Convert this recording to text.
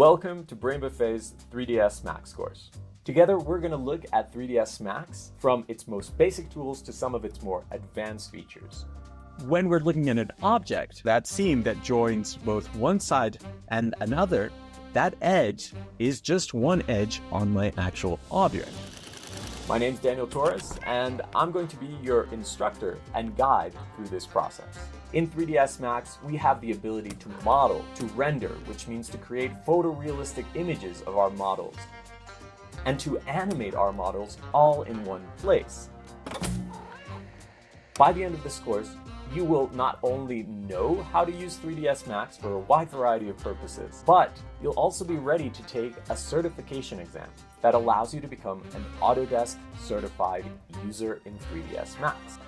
Welcome to Brain Buffet's 3ds Max course. Together, we're going to look at 3ds Max from its most basic tools to some of its more advanced features. When we're looking at an object, that seam that joins both one side and another, that edge is just one edge on my actual object. My name's Daniel Torres, and I'm going to be your instructor and guide through this process. In 3ds Max, we have the ability to model, to render, which means to create photorealistic images of our models, and to animate our models all in one place. By the end of this course, you will not only know how to use 3ds Max for a wide variety of purposes, but you'll also be ready to take a certification exam that allows you to become an Autodesk certified user in 3ds Max.